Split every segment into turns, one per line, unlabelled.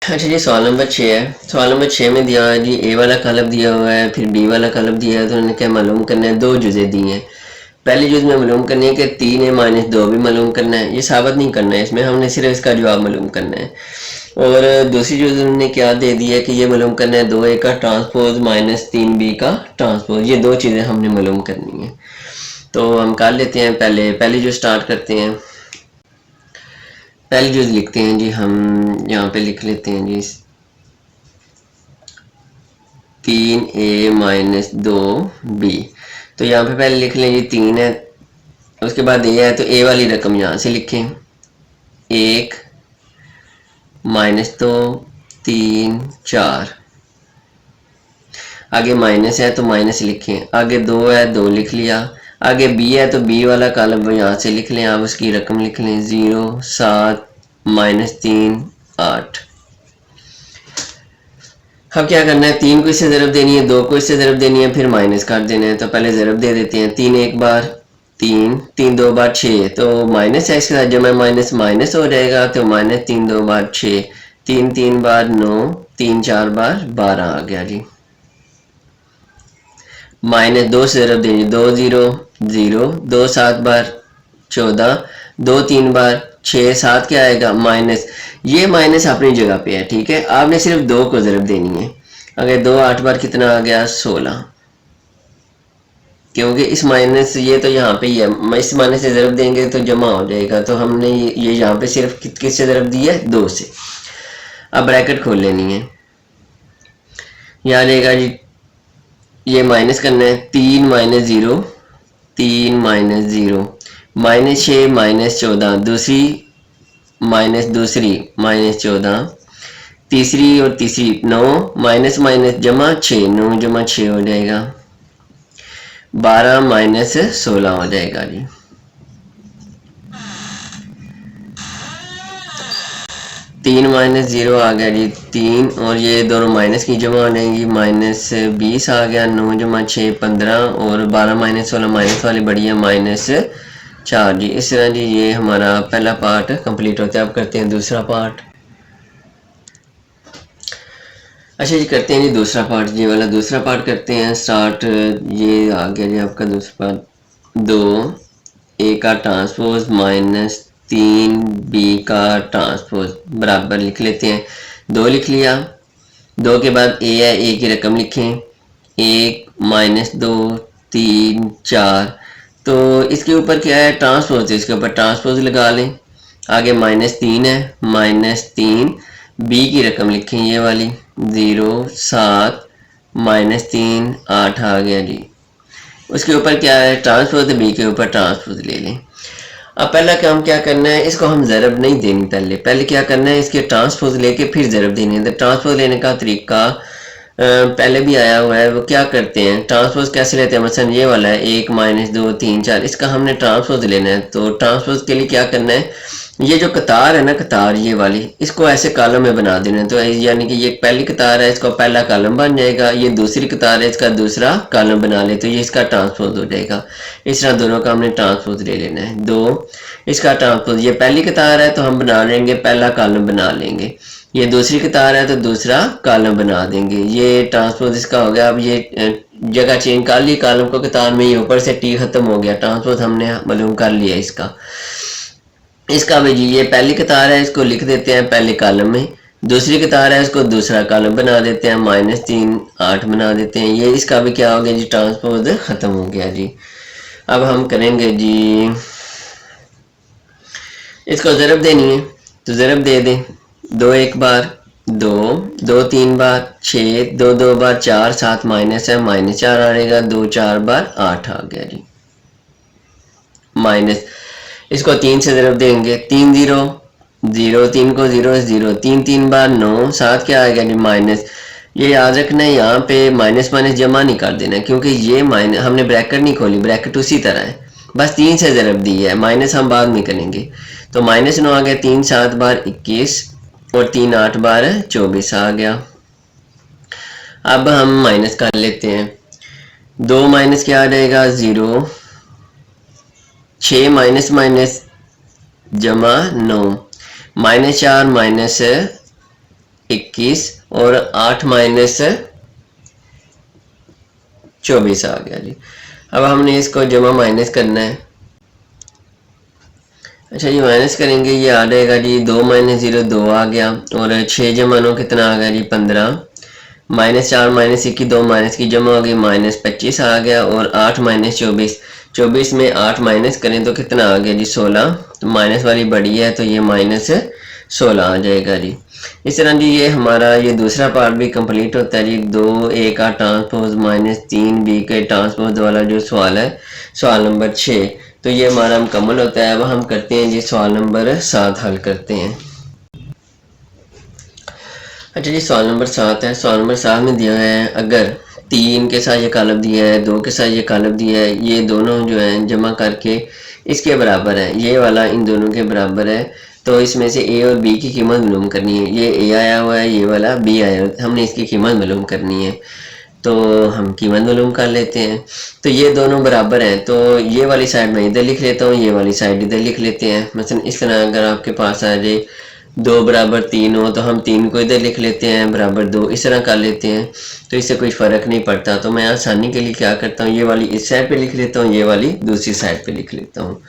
अच्छा जी, सवाल नंबर 6 है। सवाल नंबर 6 में दिया हुआ है जी, ए वाला कॉलम दिया हुआ है, फिर बी वाला कॉलम दिया है, तो उन्होंने क्या मालूम करना है, दो जुज़े दिए हैं। पहली जुज़ में मालूम करनी है कि 3 माइनस 2 भी मालूम करना है, ये साबित नहीं करना है, इसमें हमने सिर्फ इसका जवाब मालूम करना है। और दूसरी जुज़ उन्होंने क्या दे दी है कि ये मालूम करना है 2a का ट्रांसपोज माइनस 3b का ट्रांसपोज, ये दो चीज़ें हमने मालूम करनी है। तो हम कर लेते हैं, पहली जो स्टार्ट करते हैं, पहली जुज़ लिखते हैं जी, हम यहाँ पे लिख लेते हैं जी 3a माइनस 2b। तो यहाँ पे पहले लिख लें जी 3 है, उसके बाद a है, तो a वाली रकम यहाँ से लिखें, 1 माइनस 2 3 4, आगे माइनस है तो माइनस लिखें, आगे 2 है 2 लिख लिया, आगे b है तो b वाला कॉलम यहाँ से लिख लें, आप उसकी रकम लिख लें 0 7 माइनस 3 8। अब क्या करना है, 3 को इससे ज़रब देनी है, 2 को इससे ज़रब देनी है, फिर माइनस काट देना है। तो पहले ज़रब दे देते हैं, 3 एक बार 3, 3 दो बार 6, तो माइनस है इसके साथ जमा माइनस माइनस हो जाएगा, तो माइनस 3 दो बार 6, 3 3 बार 9, 3 4 बार 12 आ गया जी। माइनस 2 से ज़रब देनी, 2 0 0, 2 7 बार 14, 2 3 बार 6, 7 क्या आएगा माइनस, ये माइनस अपनी जगह पे है, ठीक है। आपने सिर्फ 2 को ज़रब देनी है, अगर 2 8 बार कितना आ गया 16, क्योंकि इस माइनस ये तो यहाँ पे ही है, इस माइनस से ज़रब देंगे तो जमा हो जाएगा, तो हमने ये यहाँ पे सिर्फ किस से ज़रब दी है 2 से। अब ब्रैकेट खोल लेनी है, यहाँ आएगा जी, ये माइनस करना है, 3 माइनस 0 3 माइनस 0, माइनस 6 माइनस 14, दूसरी माइनस 14, तीसरी और तीसरी 9, माइनस माइनस जमा 6, 9 जमा 6 हो जाएगा, 12 माइनस 16 हो जाएगा जी। तीन माइनस 0 आ गया जी 3, और ये दोनों माइनस की जमा हो जाएंगी, माइनस 20 आ गया, 9 जमा 6 15, और 12 माइनस 16 माइनस वाली बड़ी है माइनस 4 जी। इस तरह जी ये हमारा पहला पार्ट कंप्लीट होता है। अब करते हैं दूसरा पार्ट। अच्छा जी, करते हैं जी दूसरा पार्ट, ये वाला दूसरा पार्ट करते हैं स्टार्ट। ये आ गया जी आपका दूसरा पार्ट, 2 ए का ट्रांसपोज माइनस 3 बी का ट्रांसपोज बराबर लिख लेते हैं, 2 लिख लिया, 2 के बाद ए है, ए की रकम लिखें, 1 माइनस 2 3 4, तो इसके ऊपर क्या है ट्रांसपोज, इसके ऊपर ट्रांसपोज लगा लें। आगे माइनस 3 है, माइनस 3 बी की रकम लिखें, ये वाली 0 7 माइनस 3 8 आ गया जी। उसके ऊपर क्या है ट्रांसपोज, बी के ऊपर ट्रांसपोज ले लें। अब पहला काम क्या करना है, इसको हम ज़रब नहीं देनी, पहले क्या करना है, इसके ट्रांसपोज लेके फिर ज़रब देनी है। तो ट्रांसपोज लेने का तरीका पहले भी आया हुआ है, वो क्या करते हैं ट्रांसपोज कैसे लेते हैं, मसलन ये वाला है 1 माइनस 2 3 4, इसका हमने ट्रांसपोज लेना है। तो ट्रांसपोज के लिए क्या करना है, ये जो कतार है ना, कतार ये वाली, इसको ऐसे कॉलम में बना देना है। तो यानी कि ये पहली कतार है, इसका पहला कॉलम बन जाएगा, ये दूसरी कतार है, इसका दूसरा कॉलम बना ले, तो ये इसका ट्रांसपोज हो जाएगा। इस तरह दोनों का हमने ट्रांसपोज ले लेना है। 2 इसका ट्रांसपोज, ये पहली कतार है तो हम बना लेंगे पहला कॉलम बना लेंगे, ये दूसरी कतार है तो दूसरा कॉलम बना देंगे, ये ट्रांसपोज इसका हो गया। अब ये जगह चेंज कर ली कॉलम को कतार में, ये ऊपर से टी खत्म हो गया, ट्रांसपोज हमने मालूम कर लिया इसका भी जी, ये पहली कतार है, इसको लिख देते हैं पहले कॉलम में, दूसरी कतार है इसको दूसरा कॉलम बना देते हैं, माइनस 3 8 बना देते हैं, ये इसका भी क्या हो गया जी ट्रांसपोज खत्म हो गया जी। अब हम करेंगे जी, इसको ज़रब देनी है तो ज़रब दे दें, 2 एक बार 2 2 3 बार 6, 2 2 बार 4, 7 माइनस है माइनस 4 आ जाएगा, 2 4 बार 8 आ गया जी, माइनस इसको 3 से ज़रब देंगे, 3 0 0, 3 को 0 0, 3 3 बार 9, 7 क्या आएगा जी माइनस। ये याद रखना है यहाँ पे माइनस माइनस जमा नहीं कर देना, क्योंकि ये माइनस हमने ब्रैकेट नहीं खोली, ब्रैकेट उसी तरह है, बस 3 से ज़रब दी है, माइनस हम बाद में करेंगे। तो माइनस 9 आ गया, 3 7 बार 21, और 3 8 बार 24 आ गया। अब हम माइनस कर लेते हैं, 2 माइनस क्या आ जाएगा 0, 6 माइनस माइनस जमा 9, माइनस 4 माइनस 21 और 8 माइनस 24 आ गया जी। अब हमने इसको जमा माइनस करना है। अच्छा जी, माइनस करेंगे, ये आ जाएगा जी 2 माइनस 0 2 आ गया, और 6 जमा 9 कितना आ गया जी 15, माइनस 4 माइनस 1 की 2 माइनस की जमा हो गई, माइनस 25 आ गया, और 8 माइनस 24, 24 में 8 माइनस करें तो कितना आ गया जी 16, तो माइनस वाली बड़ी है तो ये माइनस 16 आ जाएगा जी। इस तरह जी ये हमारा ये दूसरा पार्ट भी कंप्लीट होता है जी। 2a का ट्रांसपोज माइनस 3b के ट्रांसपोज वाला जो सवाल है, सवाल नंबर 6, तो ये हमारा मुकम्मल होता है। अब हम करते हैं जी सवाल नंबर 7 हल करते हैं। अच्छा जी, सवाल नंबर 7 है। सवाल नंबर 7 में दिया है अगर 3 के साथ ये कालब दिया है, 2 के साथ ये कालब दिया है, ये दोनों जो है जमा करके इसके बराबर है, ये वाला इन दोनों के बराबर है, तो इसमें से a और b की कीमत मालूम करनी है। ये a आया हुआ है, ये वाला b आया हुआ है, हमने इसकी कीमत मालूम करनी है। तो हम कीमत मालूम कर लेते हैं। तो ये दोनों बराबर हैं, तो ये वाली साइड मैं इधर लिख लेता हूँ, ये वाली साइड इधर लिख लेते हैं। मसलन इस तरह अगर आपके पास आ जाए 2 बराबर 3 हो तो हम 3 को इधर लिख लेते हैं, बराबर 2 इस तरह कर लेते हैं, तो इससे कोई फ़र्क नहीं पड़ता। तो मैं आसानी के लिए क्या करता हूँ, ये वाली इस साइड पे लिख लेता हूँ, ये वाली दूसरी साइड पे लिख लेता हूँ।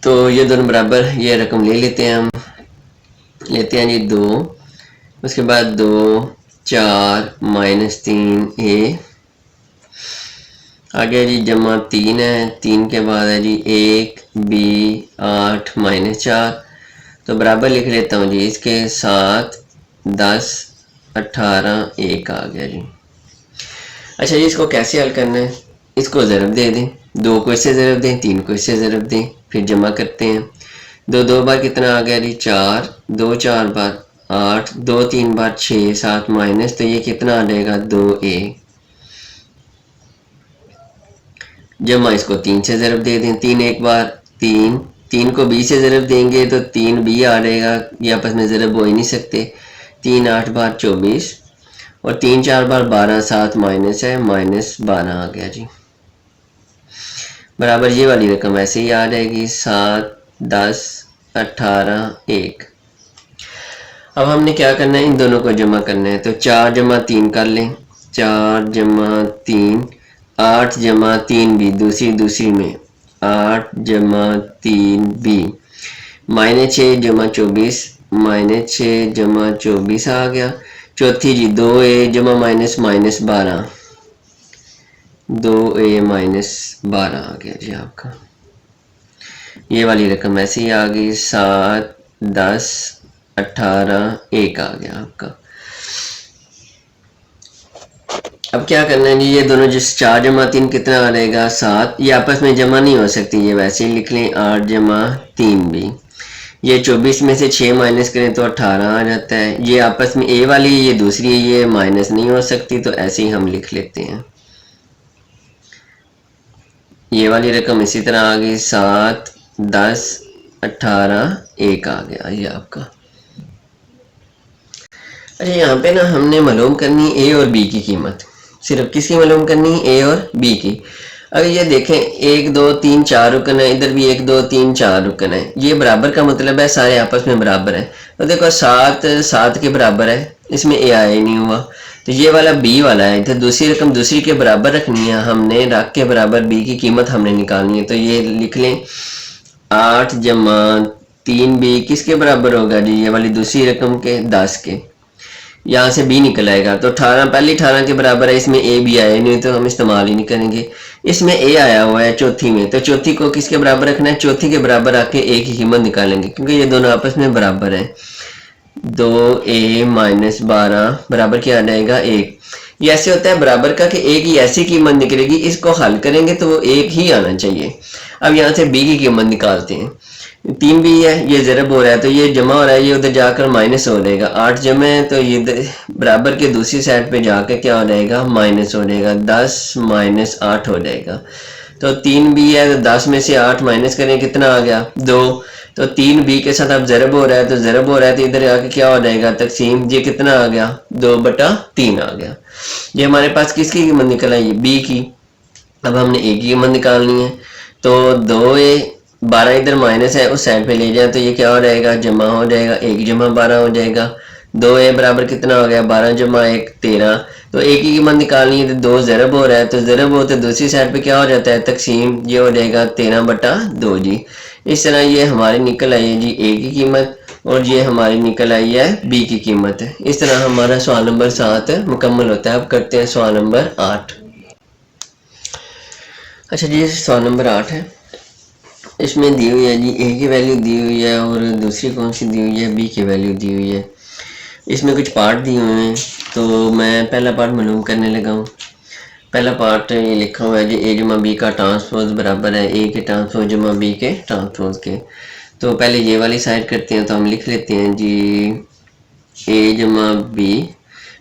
तो ये दोनों बराबर, ये रकम ले लेते हैं, हम लेते हैं जी 2, उसके बाद 2 4 माइनस 3a आ गया जी, जमा 3 है, 3 के बाद है जी 1 b 8 माइनस 4, तो बराबर लिख लेता हूँ जी इसके 7 10 18 1 आ गया जी। अच्छा जी, इसको कैसे हल करना है, इसको ज़रब दे दें, 2 को इससे ज़रब दें, 3 को इससे ज़रब दें, फिर जमा करते हैं। 2 2 बार कितना आ गया जी 4, 2 4 बार 8, 2 3 बार 6 7 माइनस, तो ये कितना आ जाएगा 2a, जमा इसको 3 से ज़रब दे दें, 3 एक बार 3, 3 को b से ज़रब देंगे तो 3b आ जाएगा, ये आपस में ज़रब हो ही नहीं सकते। 3 8 बार 24 और 3 4 बार 12, 7 माइनस है, माइनस 12 आ गया जी। बराबर ये वाली रकम ऐसे ही आ जाएगी 7 10 18 1। अब हमने क्या करना है, इन दोनों को जमा करना है, तो 4 जमा 3 कर लें, 4 जमा 3 8 जमा 3b, दूसरी में 8 जमा 3b, माइनस 6 जमा 24, माइनस 6 जमा 24 आ गया। चौथी जी 2a जमा माइनस 12, 2a माइनस 12 आ गया जी आपका। ये वाली रकम ऐसे ही आ गई 7 10 18 1 आ गया आपका। अब क्या करना है जी, ये दोनों जिस 4 जमा 3 कितना आ जाएगा 7, ये आपस में जमा नहीं हो सकती, ये वैसे ही लिख लें 8 जमा 3 भी, ये 24 में से 6 माइनस करें तो 18 आ जाता है। ये आपस में a वाली, ये दूसरी है, ये माइनस नहीं हो सकती, तो ऐसे ही हम लिख लेते हैं। ये वाली रकम इसी तरह आ गई 7 10 18 1 आ गया ये आपका। अच्छा, यहाँ पे ना हमने मालूम करनी a और b की कीमत, सिर्फ किसकी मालूम करनी, a और b की। अगर ये देखें 1 2 3 4 रुकन है, इधर भी 1 2 3 4 रुकन है, ये बराबर का मतलब है सारे आपस में बराबर है। तो देखो 7 7 के बराबर है, इसमें a आया ही नहीं हुआ, तो ये वाला b वाला है, इधर दूसरी रकम दूसरी के बराबर रखनी है हमने, रख के बराबर b की कीमत हमने निकालनी है। तो ये लिख लें 8 जमा 3b किसके बराबर होगा जी, ये वाली दूसरी रकम के 10 के, यहाँ से b निकल आएगा, तो 18 पहली 18 के बराबर है, इसमें a भी आया नहीं तो हम इस्तेमाल ही नहीं करेंगे। इसमें a आया हुआ है चौथी में, तो चौथी को किसके बराबर रखना है, चौथी के बराबर आके a की कीमत निकालेंगे, क्योंकि ये दोनों आपस में बराबर हैं। 2a माइनस 12 बराबर क्या आ जाएगा 1। ये ऐसे होता है बराबर का कि a की ऐसी कीमत निकलेगी, इसको हल करेंगे तो वो 1 ही आना चाहिए। अब यहाँ से b की कीमत निकालते हैं, 3 भी है, ये ज़रब हो रहा है तो ये जमा हो रहा है, ये उधर जाकर माइनस हो जाएगा, 8 जमा है तो ये बराबर के दूसरी साइड पे जाकर क्या हो जाएगा माइनस हो जाएगा, 10 माइनस 8 हो जाएगा। तो 3 भी है तो 10 में से 8 माइनस करें कितना आ गया 2, तो 3 b के साथ अब ज़रब हो रहा है, तो ज़रब हो रहा है तो इधर आके क्या हो जाएगा तकसीम, ये कितना आ गया 2/3 आ गया। ये हमारे पास किसकी कीमत निकल आई b की। अब हमने a की कीमत निकालनी है, तो 2a 12 इधर माइनस है, उस साइड पे ले जाए तो ये क्या हो जाएगा, जमा हो जाएगा, 1 जमा 12 हो जाएगा। 2a बराबर कितना हो गया, 12 जमा 1 13। तो एक की कीमत निकालनी है तो 2 ज़रब हो रहा है, तो ज़रब हो तो दूसरी साइड पे क्या हो जाता है, तकसीम, ये हो जाएगा 13/2 जी। इस तरह ये हमारी निकल आई है जी a की कीमत, और ये हमारी निकल आई है b की कीमत है। इस तरह हमारा सवाल नंबर 7 मुकम्मल होता है। अब करते हैं सवाल नंबर 8। अच्छा जी, सवाल नंबर 8 है। इसमें दी हुई है जी ए की वैल्यू दी हुई है, और दूसरी कौन सी दी हुई है, बी की वैल्यू दी हुई है। इसमें कुछ पार्ट दिए हुए हैं, तो मैं पहला पार्ट मालूम करने लगा हूँ। पहला पार्ट ये लिखा हुआ है जी ए जमा बी का ट्रांसपोज बराबर है ए के ट्रांसपोज जमा बी के ट्रांसपोज के। तो पहले ये वाली साइड करते हैं, तो हम लिख लेते हैं जी ए जमा बी।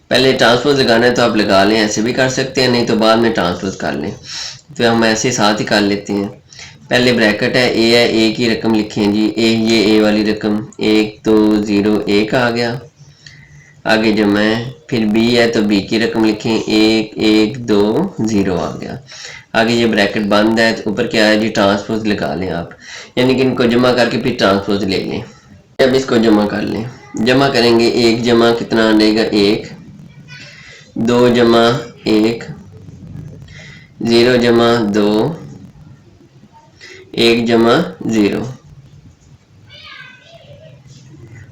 पहले ट्रांसपोज लगाना है तो आप लगा लें, ऐसे भी कर सकते हैं, नहीं तो बाद में ट्रांसपोज कर लें। तो हम ऐसे साथ ही कर लेते हैं। पहले ब्रैकेट है, ए है, ए की रकम लिखें जी, ए ये ए वाली रकम 1 2 0 1 आ गया। आगे जमा है, फिर बी है तो बी की रकम लिखें 1 1 2 0 आ गया। आगे ये ब्रैकेट बंद है, तो ऊपर क्या है जी, ट्रांसपोज लगा लें आप, यानी कि इनको जमा करके फिर ट्रांसपोज ले लें। जब इसको जमा कर लें, जमा करेंगे 1 जमा कितना आ जाएगा 1, 2 जमा 1, 0 जमा 2, 1 जमा 0।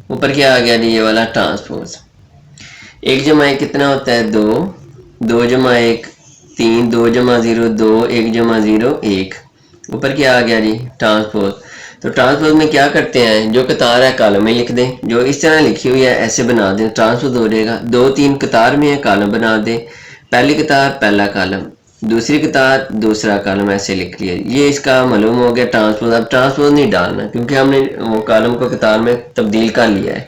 ऊपर क्या आ गया जी, ये वाला ट्रांसपोज। 1 जमा 1 कितना होता है 2, 2 जमा 1 3, 2 जमा 0 2, 1 जमा 0 1। ऊपर क्या आ गया जी, ट्रांसपोज। तो ट्रांसपोज में क्या करते हैं, जो कतार है कॉलम में लिख दें, जो इस तरह लिखी हुई है ऐसे बना दें, ट्रांसपोज हो जाएगा। 2 3 कतार में है, कॉलम बना दें, पहली कतार पहला कॉलम, दूसरी कतार दूसरा कॉलम, ऐसे लिख लिया। ये इसका मालूम हो गया ट्रांसपोज। अब ट्रांसपोज नहीं डालना, क्योंकि हमने वो कॉलम को कतार में तब्दील कर लिया है।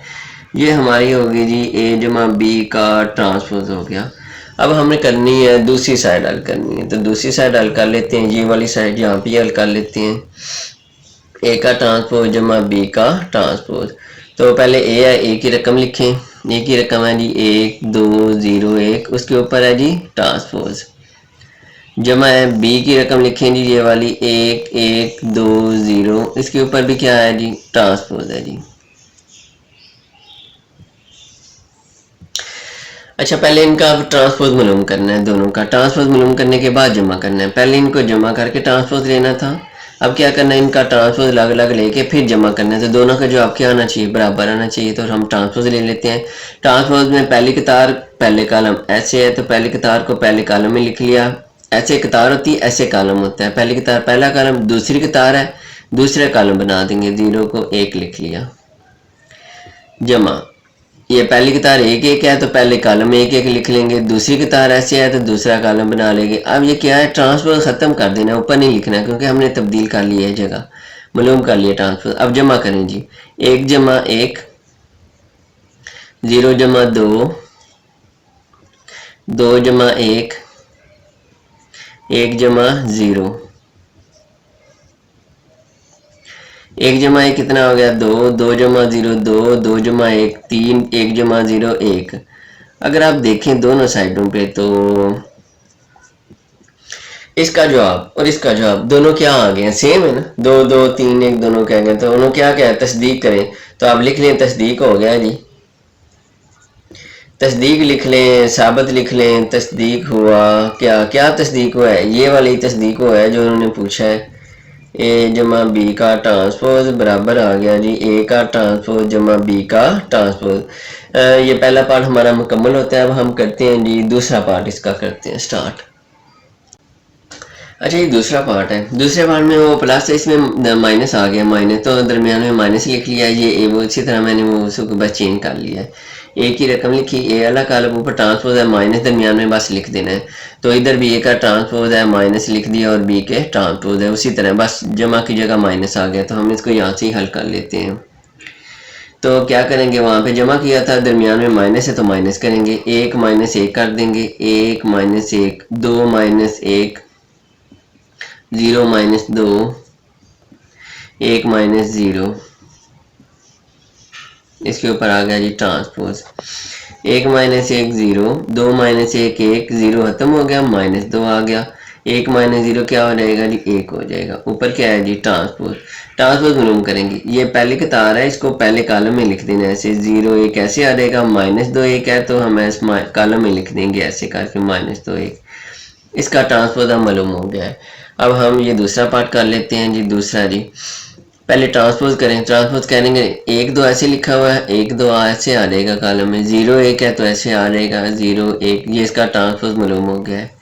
ये हमारी होगी जी ए जमा बी का ट्रांसपोज हो गया। अब हमें करनी है दूसरी साइड हल करनी है, तो दूसरी साइड हल कर लेते हैं। ये वाली साइड यहाँ पे हल कर लेते हैं, ए का ट्रांसपोज जमा बी का ट्रांसपोज। तो पहले ए है, ए की रकम लिखें, ए की रकम है जी 1 2 0 1, उसके ऊपर है जी ट्रांसपोज। जमा है, बी की रकम लिखें जी ये वाली 1 1 2 0, इसके ऊपर भी क्या है जी, ट्रांसपोज है जी। अच्छा, पहले इनका अब ट्रांसपोज मालूम करना है, दोनों का ट्रांसपोज मालूम करने के बाद जमा करना है। पहले इनको जमा करके ट्रांसपोज लेना था, अब क्या करना है, इनका ट्रांसपोज अलग अलग लेके फिर जमा करना है। तो दोनों का जो आपके आना चाहिए बराबर आना चाहिए, तो हम ट्रांसपोज ले लेते हैं। ट्रांसपोज में पहली कतार पहले कॉलम ऐसे है, तो पहली कतार को पहले कॉलम में लिख लिया। ऐसे कतार होती है, ऐसे कॉलम होता है, पहली कतार पहला कॉलम, दूसरी कतार है दूसरे कॉलम बना देंगे, 0 को 1 लिख लिया। जमा, ये पहली कतार 1 1 है, तो पहले कॉलम में 1 1 लिख लेंगे, दूसरी कतार ऐसे है तो दूसरा कॉलम बना लेंगे। अब ये क्या है, ट्रांसपोज खत्म कर देना, ऊपर नहीं लिखना, क्योंकि हमने तब्दील कर लिया है जगह, मालूम कर लिया ट्रांसपोज। अब जमा करें जी, 1 जमा 1, 0 जमा 2, 2 जमा 1, 1 जमा 0। 1 जमा 1 कितना हो गया 2, 2 जमा 0 2, 2 जमा 1 3, 1 जमा 0 1। अगर आप देखें दोनों साइडों पे, तो इसका जवाब और इसका जवाब दोनों क्या आ गए हैं, सेम है ना, 2 2 3 1 दोनों क्या गए, तो उन्होंने क्या क्या है, तस्दीक करें। तो आप लिख लें तस्दीक हो गया जी, तस्दीक लिख लें, साबित लिख लें, तस्दीक हुआ। क्या क्या तस्दीक हुआ है, ये वाली तस्दीक हुआ है जो उन्होंने पूछा है। ए जमा बी का ट्रांसपोज बराबर आ गया जी ए का ट्रांसपोज जमा बी का ट्रांसपोज। ये पहला पार्ट हमारा मुकम्मल होता है। अब हम करते हैं जी दूसरा पार्ट, इसका करते हैं स्टार्ट। अच्छा, ये दूसरा पार्ट है। दूसरे पार्ट में वो प्लस है, इसमें माइनस आ गया, माइनस तो दरमियान में माइनस लिख लिया। ये ए वो इसी तरह मैंने वो उसको बस चेंज कर लिया है। ए की रकम लिखी, ए वाला कॉलम ऊपर ट्रांसपोज है, माइनस दरमियान में बस लिख देना है। तो इधर भी ए का ट्रांसपोज है, माइनस लिख दिया, और बी के ट्रांसपोज है, उसी तरह बस जमा की जगह माइनस आ गया। तो हम इसको यहाँ से ही हल कर लेते हैं। तो क्या करेंगे, वहाँ पे जमा किया था, दरमियान में माइनस है तो माइनस करेंगे, 1 माइनस 1 कर देंगे, 1 माइनस 1 2 माइनस 1 0 माइनस 2 1 माइनस 0। इसके ऊपर आ गया जी ट्रांसपोज। 1 माइनस 1 0, 2 माइनस 1 1, 0 खत्म हो गया, -2 आ गया। 1 माइनस 0 क्या हो जाएगा जी, 1 हो जाएगा। ऊपर क्या है जी, ट्रांसपोज। ट्रांसपोज मालूम करेंगे, ये पहले कतार है, इसको पहले कॉलम में लिख देना ऐसे, 0 1 ऐसे आ जाएगा, -2 1 है तो हम इस कॉलम में लिख देंगे ऐसे करके -2 1। इसका ट्रांसपोज अब मालूम हो गया है। अब हम ये दूसरा पार्ट कर लेते हैं जी। दूसरा जी, पहले ट्रांसपोज करें। ट्रांसपोज करेंगे, 1 2 ऐसे लिखा हुआ है, 1 2 ऐसे आ जाएगा कॉलम में, 0 1 है तो ऐसे आ जाएगा 0 1, ये इसका ट्रांसपोज मालूम हो गया है।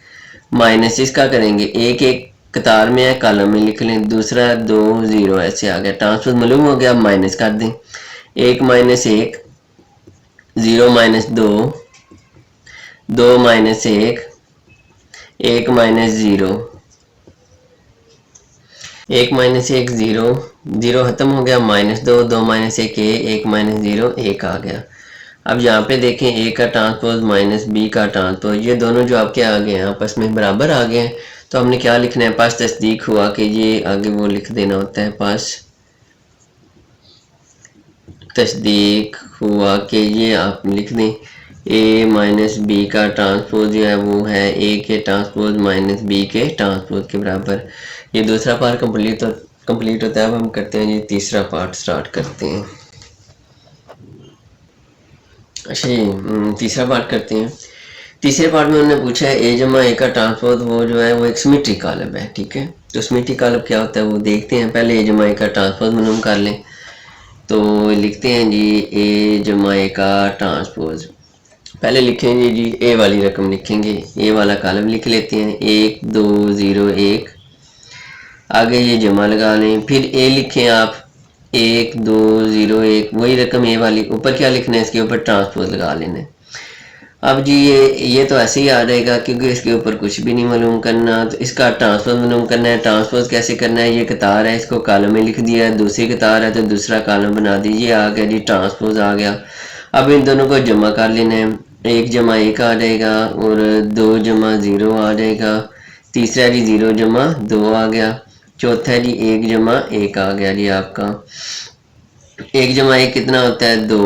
माइनस इसका करेंगे, 1 1 कतार में है, कॉलम में लिख लें, दूसरा 2 0 ऐसे आ गया, ट्रांसपोज मालूम हो गया। माइनस कर दें, 1 minus 1, 0 minus 2, 2 minus 1, 1 minus 0, 1 minus 1 0, 0 खत्म हो गया, -2, 2 माइनस 1 1 माइनस 0 1 आ गया। अब यहाँ पे देखें, ए का ट्रांसपोज माइनस बी का ट्रांसपोज, ये दोनों जो आपके आ गए हैं आपस में बराबर आ गए हैं। तो हमने क्या लिखना है, पास तस्दीक हुआ कि ये आगे वो लिख देना होता है, पास तस्दीक हुआ कि ये आप लिख दें, ए माइनस बी का ट्रांसपोज जो है वो है ए के ट्रांसपोज माइनस बी के ट्रांसपोज के बराबर। ये दूसरा पार्ट कंप्लीट होता है। अब हम करते हैं जी तीसरा पार्ट स्टार्ट करते हैं। अच्छा जी, तीसरा पार्ट करते हैं। तीसरे पार्ट में उन्होंने पूछा है ए जमा ए का ट्रांसपोज वो जो है वो एक सिमेट्रिक कॉलम है, ठीक है। तो सिमेट्रिक कॉलम क्या होता है वो देखते हैं। पहले ए जमा ए का ट्रांसपोज मालूम कर लें। तो लिखते हैं जी ए जमा ए का ट्रांसपोज। पहले लिखेंगे जी ए वाली रकम लिखेंगे, ए वाला कॉलम लिख लेते हैं, 1 2 0 1, आगे ये जमा लगा लें, फिर ए लिखें आप, 1 2 0 1, वही रकम ए वाली, ऊपर क्या लिखना है, इसके ऊपर ट्रांसपोज लगा लेना है। अब जी ये तो ऐसे ही आ जाएगा क्योंकि इसके ऊपर कुछ भी नहीं मालूम करना। तो इसका ट्रांसपोज मालूम करना है। ट्रांसपोज कैसे करना है, ये कतार है, इसको कॉलम में लिख दिया है, दूसरी कतार है तो दूसरा कॉलम बना दीजिए, आ गया जी ट्रांसपोज आ गया। अब इन दोनों को जमा कर लेना है, 1 जमा 1 आ जाएगा और 2 जमा 0 आ जाएगा, तीसरा जी 0 जमा 2 आ गया, चौथा जी 1 जमा 1 आ गया जी आपका। 1 जमा 1 कितना होता है, 2,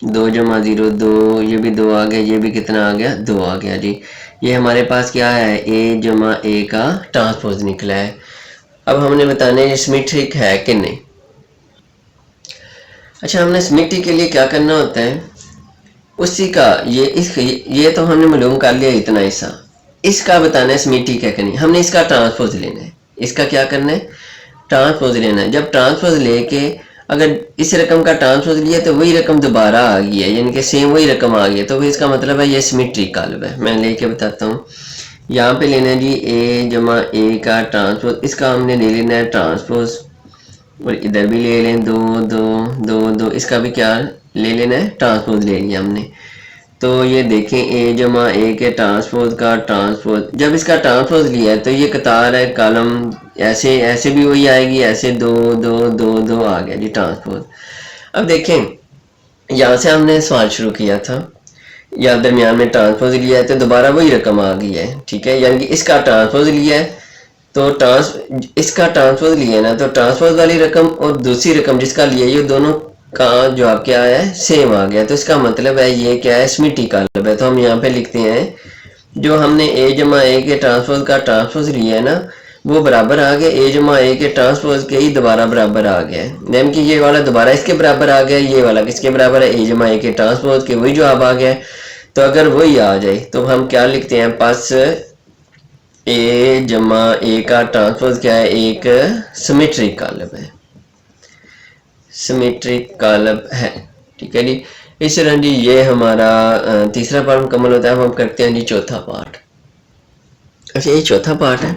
2 जमा 0 2, ये भी 2 आ गया, ये भी कितना आ गया, 2 आ गया जी। ये हमारे पास क्या है, ए जमा ए का ट्रांसपोज निकला है। अब हमने बताना है ये सिमेट्रिक है कि नहीं। अच्छा, हमने सिमेट्रिक के लिए क्या करना होता है, उसी का ये तो हमने मालूम कर लिया इतना हिस्सा, इसका बताना है सिमेट्रिक है कि नहीं। हमने इसका ट्रांसपोज लेना है, इसका क्या करना है, ट्रांसपोज लेना है। जब ट्रांसपोज लेके अगर इस रकम का ट्रांसपोज लिया तो वही रकम दोबारा आ गई है, यानी कि सेम वही रकम आ गई है, तो इसका मतलब है ये सिमेट्रिक कॉलम है। मैं लेके बताता हूँ। यहाँ पे लेना है जी ए जमा ए का ट्रांसपोज, इसका हमने ले लेना है ट्रांसपोज, और इधर भी ले लें 2 2 2 2, इसका भी क्या ले लेना है, ट्रांसपोज ले लिया हमने। तो ये देखें ए जमा ए के ट्रांसपोज का ट्रांसपोज, जब इसका ट्रांसपोज लिया है तो ये कतार है, कॉलम ऐसे ऐसे भी वही आएगी, ऐसे 2 2 2 2 आ गया जी ट्रांसपोज। अब देखें, यहाँ से हमने सवाल शुरू किया था, या दरमियान में ट्रांसपोज लिया है तो दोबारा वही रकम आ गई है, ठीक है। यानी कि इसका ट्रांसपोज लिया है तो इसका ट्रांसपोज लिया ना, तो ट्रांसपोज वाली रकम और दूसरी रकम जिसका लिया, ये दोनों का जो आपके आया है सेम आ गया, तो इसका मतलब है ये क्या है, सिमेट्रिक कॉलम है। तो हम यहाँ पे लिखते हैं जो हमने ए जमा ए के ट्रांसपोज का ट्रांसपोज लिया है ना, वो बराबर आ गया ए जमा ए के ट्रांसपोज के ही दोबारा बराबर आ गया है। यानी कि ये वाला दोबारा इसके बराबर आ गया, ये वाला किसके बराबर है, ए जमा ए के ट्रांसपोज के, वही जवाब आ गया है। तो अगर वही आ जाए तो हम क्या लिखते हैं, पास ए जमा ए का ट्रांसपोज क्या है, एक सिमेट्रिक कॉलम है, सिमेट्रिक कॉलम है, ठीक है जी। इस तरह जी ये हमारा तीसरा पार्ट मुकम्मल होता है। अब हम करते हैं जी चौथा पार्ट। अच्छा, ये चौथा पार्ट है,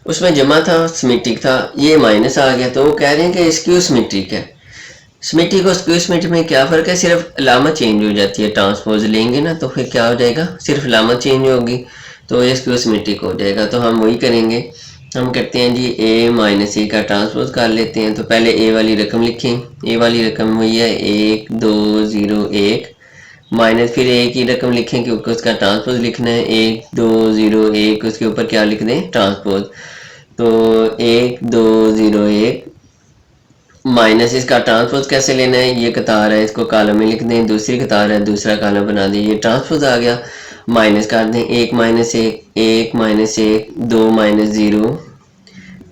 उसमें जमा था, सिमेट्रिक था, ये माइनस आ गया, तो वो कह रहे हैं कि स्क्यू सिमेट्रिक है। सिमेट्रिक और स्क्यू सिमेट्रिक में क्या फ़र्क है, सिर्फ अलामत चेंज हो जाती है। ट्रांसपोज लेंगे ना तो फिर क्या हो जाएगा, सिर्फ अलामत चेंज होगी तो ये स्क्यू सिमेट्रिक हो जाएगा। तो हम वही करेंगे, हम करते हैं जी ए माइनस ए का ट्रांसपोज कर लेते हैं। तो पहले ए वाली रकम लिखें, ए वाली रकम वही है 1 2 0 1, माइनस फिर ए की रकम लिखें क्योंकि उसका ट्रांसपोज लिखना है, 1 2 0 1, उसके ऊपर क्या लिख दें, ट्रांसपोज। तो 1 2 0 1 माइनस इसका ट्रांसपोज कैसे लेना है, ये कतार है, इसको कॉलम में लिख दें, दूसरी कतार है, दूसरा कॉलम बना दें, ये ट्रांसपोज आ गया। माइनस कर दें, 1 माइनस 1, 1 माइनस 1, 2 माइनस 0,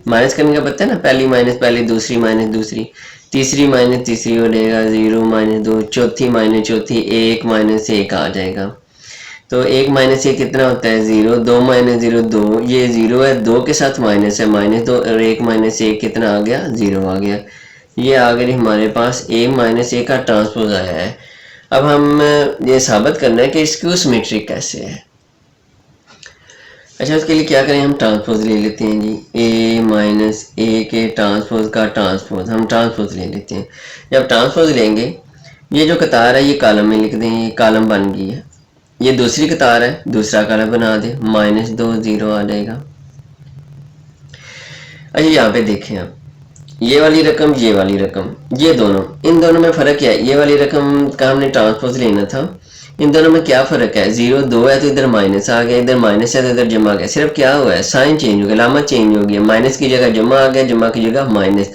माइनस करने का पता है ना, पहली माइनस पहली, दूसरी माइनस दूसरी, तीसरी माइनस तीसरी हो जाएगा 0 माइनस 2, चौथी माइनस चौथी 1 माइनस 1 आ जाएगा। तो 1 माइनस 1 कितना होता है 0, 2 माइनस 0 2, ये 0 है, 2 के साथ माइनस है, माइनस 2 और 1 माइनस 1 कितना आ गया 0 आ गया। ये आ गया हमारे पास a माइनस 1 का ट्रांसपोज आया है। अब हम ये साबित करना है कि स्क्यू सिमेट्रिक कैसे है। अच्छा, उसके लिए क्या करें, हम ट्रांसपोज ले लेते हैं जी, a माइनस ए के ट्रांसपोज का ट्रांसपोज, हम ट्रांसपोज ले लेते हैं। जब ट्रांसपोज लेंगे, ये जो कतार है ये कॉलम में लिख दें, ये कॉलम बन गई है। ये दूसरी कतार है, दूसरा कॉलम बना दें, माइनस 2 0 आ जाएगा। अच्छा, यहाँ पे देखें आप, ये वाली रकम ये वाली रकम, ये दोनों, इन दोनों में फ़र्क क्या है, ये वाली रकम का हमने ट्रांसपोज लेना था, इन दोनों में क्या फ़र्क है, 0 2 है तो इधर माइनस आ गया, इधर माइनस है तो इधर जमा आ गया, सिर्फ क्या हुआ है साइन चेंज हो गया, लामा चेंज हो गया, माइनस की जगह जमा आ गया, जमा की जगह माइनस।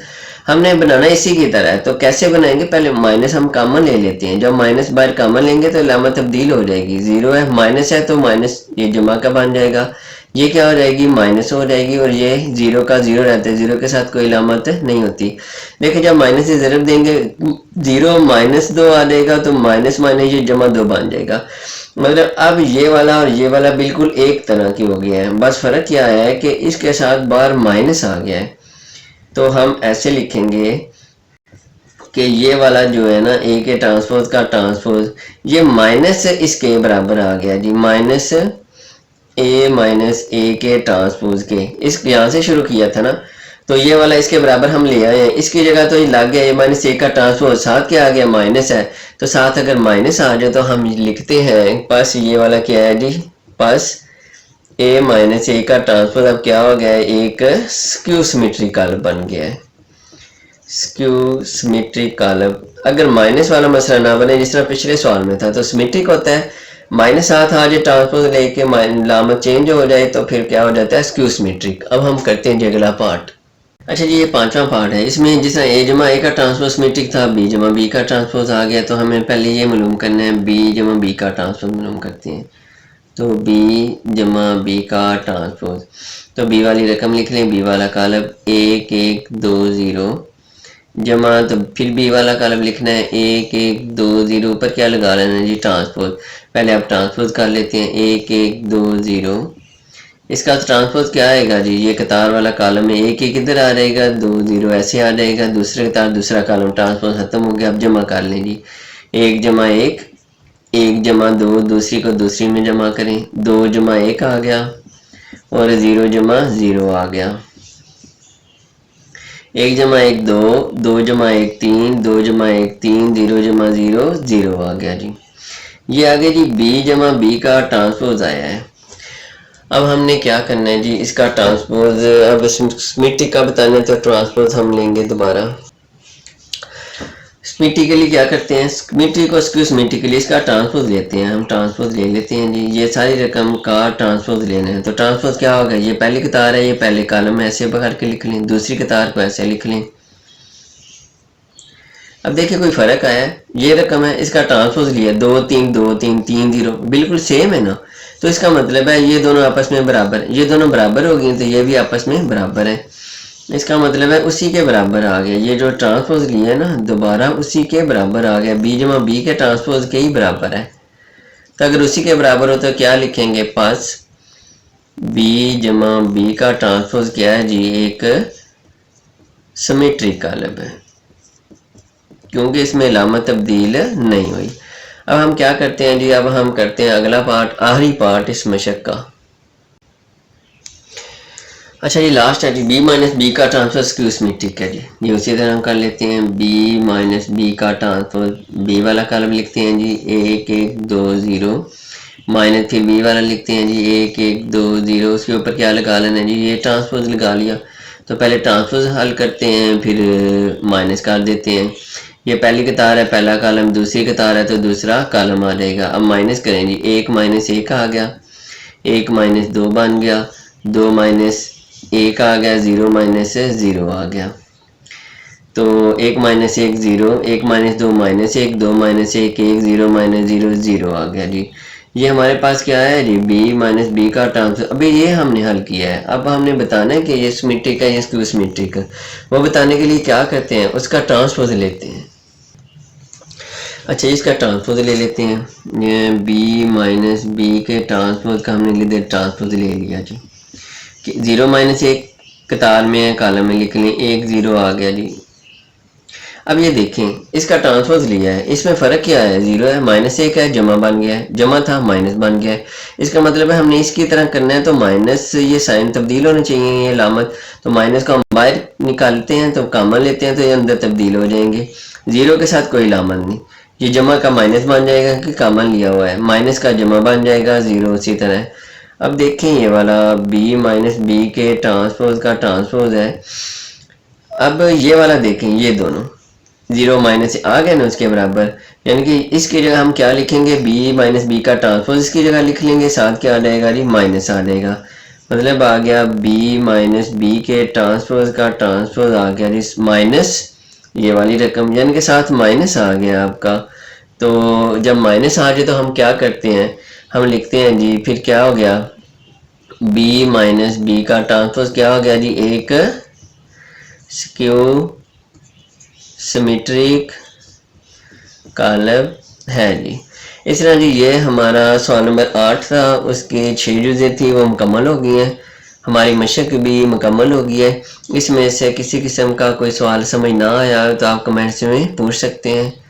हमने बनाना इसी की तरह है, तो कैसे बनाएंगे, पहले माइनस हम कॉमन ले लेते हैं, जब माइनस बाहर कॉमन लेंगे तो लामा तब्दील हो जाएगी, 0 है माइनस है तो माइनस ये जमा का बन जाएगा, ये क्या हो जाएगी माइनस हो जाएगी, और ये 0 का 0 रहता है, 0 के साथ कोई लामत नहीं होती। देखिए जब माइनस से ज़रब देंगे 0 माइनस 2 आ जाएगा, तो माइनस माइनस ये जमा 2 बन जाएगा। मतलब अब ये वाला और ये वाला बिल्कुल एक तरह की हो गया है, बस फ़र्क क्या है कि इसके साथ बार माइनस आ गया है। तो हम ऐसे लिखेंगे कि ये वाला जो है ना ए के ट्रांसपोज का ट्रांसपोज, ये माइनस इसके बराबर आ गया जी, माइनस ए माइनस ए के ट्रांसपोज के, इस यहाँ से शुरू किया था ना, तो ये वाला इसके बराबर हम ले आए हैं, इसकी जगह तो ये लग गया ए माइनस ए का ट्रांसपोज, साथ क्या आ गया माइनस है, तो साथ अगर माइनस आ जाए तो हम लिखते हैं बस ये वाला क्या है जी, बस ए माइनस ए का ट्रांसपोज अब क्या हो गया है, एक स्क्यू सिमेट्रिक कॉलम बन गया है, स्क्यू सिमेट्रिक कॉलम। अगर माइनस वाला मसला ना बने जिस तरह पिछले सवाल में था, तो सिमेट्रिक होता है माइनस साथ आ जाए, ट्रांसपोज लेके लामत चेंज हो जाए तो फिर क्या हो जाता है स्क्यू सिमेट्रिक। अब हम करते हैं जी अगला पार्ट। अच्छा जी, ये पांचवा पार्ट है, इसमें जिस तरह ए जमा ए का ट्रांसपोज सिमेट्रिक था, बी जमा बी का ट्रांसपोज आ गया, तो हमें पहले ये मालूम करना है बी जमा बी का ट्रांसपोज मालूम करते हैं। तो बी जमा बी का ट्रांसपोज, तो बी वाली रकम लिख लें, बी वाला कॉलम 1 1 2 0 जमा, तो फिर बी वाला कॉलम लिखना है 1 1 2 0, ऊपर क्या लगा लेना है जी ट्रांसपोज। पहले आप ट्रांसपोज कर लेते हैं 1 1 2 0, इसका ट्रांसपोज क्या आएगा जी, ये कतार वाला कॉलम है, 1 1 इधर आ जाएगा, 2 0 ऐसे आ जाएगा, दूसरे कतार दूसरा कॉलम ट्रांसपोज खत्म हो गया। अब जमा कर लें जी, 1 जमा 1 1 जमा 2, दूसरी को दूसरी में जमा करें, 2 जमा 1 आ गया और 0 जमा 0 आ गया, 1 जमा 1 2, 2 जमा 1 3, 2 जमा 1 3, 0 जमा 0 0 आ गया जी। ये आ गया जी बी जमा बी का ट्रांसपोज आया है। अब हमने क्या करना है जी, इसका ट्रांसपोज, अब सिमेट्रिक का बताना है तो ट्रांसपोज हम लेंगे दोबारा। सिमेट्रिक के लिए क्या करते हैं, सिमेट्रिक और स्क्यू सिमेट्रिक के लिए इसका ट्रांसपोज लेते हैं, हम ट्रांसपोज ले लेते हैं जी, ये सारी रकम का ट्रांसपोज लेना है। तो ट्रांसपोज क्या होगा, ये पहली कतार है, ये पहले कॉलम में ऐसे पकड़ के लिख लें, दूसरी कतार को ऐसे लिख लें। अब देखिए कोई फ़र्क आया है, ये रकम है, इसका ट्रांसपोज लिया 2 3 2 3 3 0, बिल्कुल सेम है ना, तो इसका मतलब है ये दोनों आपस में बराबर, ये दोनों बराबर हो गए तो ये भी आपस में बराबर है, इसका मतलब है उसी के बराबर आ गया, ये जो ट्रांसपोज लिया है ना दोबारा उसी के बराबर आ गया, बी जमा बी के ट्रांसपोज के ही बराबर है। तो अगर उसी के बराबर हो तो क्या लिखेंगे, पास बी जमा बी का ट्रांसपोज क्या है जी, एक सिमेट्रिक कॉलम है, क्योंकि इसमें लामत तब्दील नहीं हुई। अब हम क्या करते हैं जी, अब हम करते हैं अगला पार्ट, आखिरी पार्ट इस मशक का। अच्छा ये लास्ट है जी, बी माइनस बी का ट्रांसपोज स्क्यू सिमेट्रिक है जी, ये उसी तरह हम कर लेते हैं, बी माइनस बी का ट्रांसपोज, बी वाला कॉलम लिखते हैं जी 1 1 2 0 माइनस, फिर बी वाला लिखते हैं जी 1 1 2 0, उसके ऊपर क्या लगा लेना है जी, ये ट्रांसपोज लगा लिया। तो पहले ट्रांसपोज हल करते हैं, फिर माइनस कर देते हैं, ये पहली कतार है पहला कॉलम, दूसरी कतार है तो दूसरा कॉलम आ जाएगा। अब माइनस करें जी, 1 माइनस 1 आ गया, 1 माइनस 2 बन गया, 2 माइनस 1 आ गया, 0 माइनस 0 आ गया, तो 1 minus 1 0, 1 minus 2 minus 1, 2 minus 1 1, 0 minus 0 0 आ गया जी। ये हमारे पास क्या है जी, b माइनस बी का ट्रांसपोज। अभी ये हमने हल किया है, अब हमने बताना है कि ये सिमेट्रिक है या स्क्यू सिमेट्रिक है। वो बताने के लिए क्या करते हैं, उसका ट्रांसपोज लेते हैं। अच्छा, इसका ट्रांसपोज ले लेते हैं। ये b माइनस बी के ट्रांसपोज का हमने ले ट्रांसपोज ले लिया जी, कि 0 माइनस एक कतार में है, कॉलम में लिख लें, 1 0 आ गया जी। अब ये देखें, इसका ट्रांसपोज लिया है, इसमें फ़र्क क्या है, 0 है, माइनस 1 है, जमा बन गया है, जमा था माइनस बन गया है। इसका मतलब है हमने इसकी तरह करना है तो माइनस, ये साइन तब्दील होना चाहिए, ये लामत। तो माइनस को हम बाहर निकालते हैं तो कॉमन लेते हैं तो ये अंदर तब्दील हो जाएंगे। 0 के साथ कोई लामत नहीं, ये जमा का माइनस बन जाएगा कि कॉमन लिया हुआ है, माइनस का जमा बन जाएगा, 0 उसी तरह। अब देखें ये वाला b माइनस बी के ट्रांसपोज का ट्रांसपोज है। अब ये वाला देखें, ये दोनों 0 माइनस आ गए ना उसके बराबर, यानी कि इसकी जगह हम क्या लिखेंगे, b माइनस बी का ट्रांसपोज इसकी जगह लिख लेंगे, साथ क्या आ जाएगा जी, माइनस आ जाएगा। मतलब आ गया b माइनस बी के ट्रांसपोज का ट्रांसपोज आ गया जी माइनस ये वाली रकम, यानी कि साथ माइनस आ गया आपका। तो जब माइनस आ जाए तो हम क्या करते हैं, हम लिखते हैं जी, फिर क्या हो गया, b माइनस बी का ट्रांसपोज क्या हो गया जी, एक स्क्यू सिमेट्रिक कॉलम है जी। इस तरह जी ये हमारा सवाल नंबर 8 था, उसकी 6 जुज़े थी वो मुकम्मल हो गई हैं, हमारी मशक भी मुकम्मल हो गई है। इसमें से किसी किस्म का कोई सवाल समझ ना आया तो आप कमेंट्स में पूछ सकते हैं।